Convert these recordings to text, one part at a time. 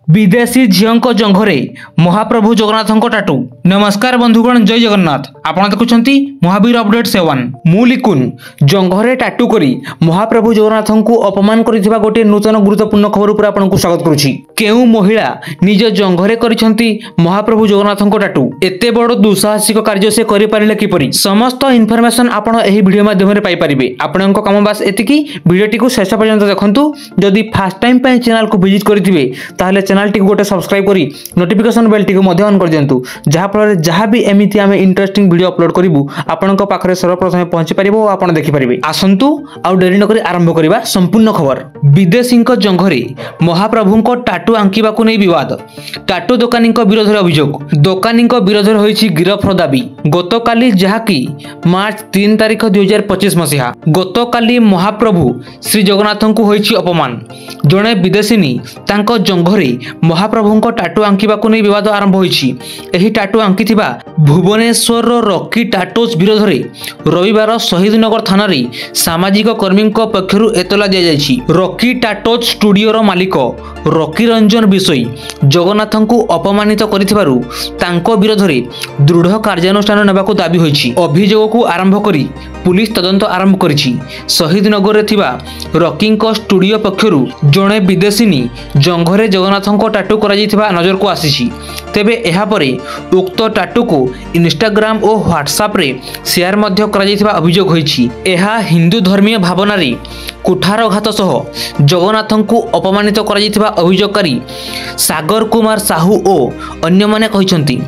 विदेशी झील जंघरे महाप्रभु जगन्नाथ टाटू। नमस्कार बंधुगण, जय जगन्नाथ। आपण देखुंत महावीर अपडेट 7। मु लिकुन जंघरे टाटू करी महाप्रभु जगन्नाथ को अपमान करिथिबा गोटे नूतन गुरुत्वपूर्ण खबर पर आपनको स्वागत करुछि। केउ महिला निज जंघरे करिसंती महाप्रभु जगन्नाथ टाटू। एते बड़ दुसाहसिक कार्य से करि पारिले किपरि समस्त इन्फॉर्मेशन आपण एही वीडियो माध्यम रे पाई परिबे। आपणको काम बस एतिकी। वीडियोटी को शेष पर्यंत देखंतु। जदि फर्स्ट टाइम पे चैनल को विजिट करिथिबे ताहले चैनल टी गोटे सब्सक्राइब करी नोटिफिकेशन बेल टी को मध्य ऑन कर दियंतु, जहा फल जहाँ भी एमिति आमे इंटरेस्टिंग वीडियो अपलोड करिवु आपणको पाखरे सर्वप्रथम पहुंची परिबो और आपण देखि परिबे। आसंतु आ डेरी न करी आरंभ करिबा संपूर्ण खबर। विदेशींको जंघरे महाप्रभुंको टाटू आंकिबाकू नै विवाद। टाटू दोकानींको विरोध रे अभियोग। दोकानींको विरोध रे होईछि गिरफ्तर दाबी। गतकाली जहाकी मार्च 3 तारिख 2025 मसिहा गतकाली महाप्रभु श्री जगन्नाथंको होईछि अपमान। जणे विदेशीनी तांको जंघरे महाप्रभुंको टाटू आंकिबाकू नै विवाद आरंभ होईछि। एही टाटू आंकिथिबा भुवनेश्वर रॉकी टाटूज विरोध रे रविवार शहीदनगर थाना रे सामाजिक कर्मींको पक्षरु एतला दिया जायछि। रॉकी टाटूज स्टूडियोर मालिक रॉकी रंजन विषय जगन्नाथंको अपमानित करिथिबारु तांको विरोध रे दृढ़ कार्यानुष्ठान नेबाकू दाबी होईछि। अभियोगकू आरंभ करी पुलिस तदंत आरंभ करिछि। शहीदनगर रे थिबा रॉकींको स्टूडियो पक्षरु जणे विदेशीनी जंघरे जगन्नाथंको टाटू करा जायथिबा नजर को आसीछि। तेबे एहा परे उक्त टाटू को इंस्टाग्राम और व्हाट्सएप रे शेयर मध्य करा जायथिबा अभियोग होईछि। एहा हिंदू धर्मीय भावना रे कुठारघात सह जगन्नाथंको अपमानित करा जायथिबा अभियोगकारी सागर कुमार साहू और अन्य माने कहिसंती।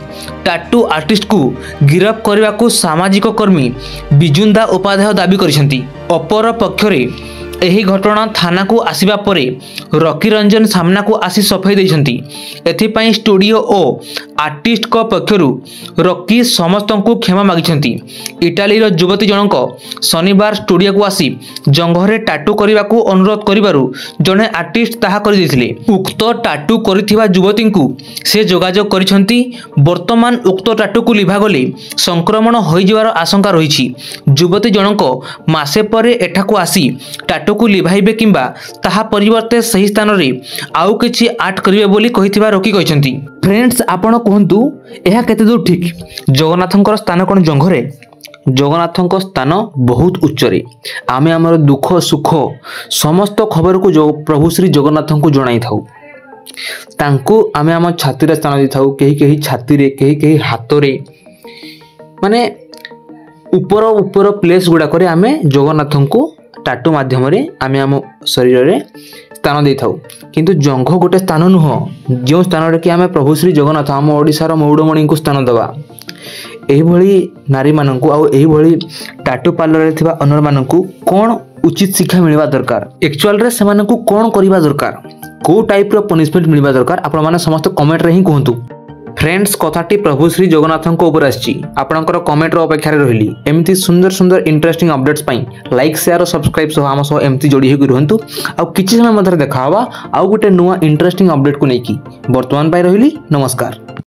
टाटू आर्टिस्ट को गिरफ्त करने को सामाजिक कर्मी बिजुंदा उपाध्याय दाबी करिसंती। अपर पक्षरे एही घटना थाना को आसीबा परे रॉकी रंजन सामना को आसी सफाई देइछंती। एथिपाई स्टूडियो और आर्टिस्ट को पक्षरु रॉकी समस्त को क्षमा मागिछंती। इटाली रो युवती जनक शनिवार स्टूडियो को आसी जंघरे टाटू करने को अनुरोध करिबारु जने आर्टिस्ट ताहा करि दैथिले। उक्त टाटू करिथिबा युवती को से जोगाजोग करिछंती। वर्तमान उक्त टाटू को लिभा गले संक्रमण होई जिवार आशंका रहिछि। युवती जनक मासे परे एठाको आसी टाटू को लिभाइबे किंबा ताहा परिवर्ते सही स्थान रे आउ किछि आर्ट करिवे बोली कहिथिबा रॉकी कहिसंती। फ्रेंड्स, आपण कहंतु एहा केते दूर ठीक? जगन्नाथंकर स्थान कोन जंघरे? जगन्नाथंक स्थान बहुत उच्चरे। आमे हमर दुख सुख समस्त खबर को जो प्रभु श्री जगन्नाथंको जणाई थाउ। तांको आमे हम छाती रे स्थान दै थाउ। केही केही छाती रे, केही केही हाथ रे, माने ऊपर ऊपर प्लेस गुडा करे आमे जगन्नाथंको टाटू माध्यम रे आमे आम शरीर रे स्थान दे थाउ। किंतु जंघ गोटे स्थान नुह जो स्थान रे कि आमे प्रभु श्री जगन्नाथ आम ओडिशार मौड़मणि को स्थान दबा। एही भली नारी माननकु आ एही भली टाटू पार्लर रे थिबा अनर माननकु कोन उचित शिक्षा मिलवा दरकार? एक्चुअल रे सेमानकु कोन करिबा दरकार? को टाइप रो पनिशमेंट मिलवा दरकार? आपण माने समस्त कमेंट रे ही कहंतु। फ्रेंड्स, कथाटी प्रभु श्री जगन्नाथंको ऊपर आछि। आपणकर कमेंट रो अपेक्षा रे रहिली। एमिति सुंदर सुंदर इंटरेस्टिंग अपडेट्स पई लाइक शेयर और सब्सक्राइब सह हम सह एमिति जोड़ी होई रहंतु। आ किछि समय मधर देखा हवा आ गोटे नुवा इंटरेस्टिंग अपडेट को नेकी। वर्तमान पाई रहिली। नमस्कार।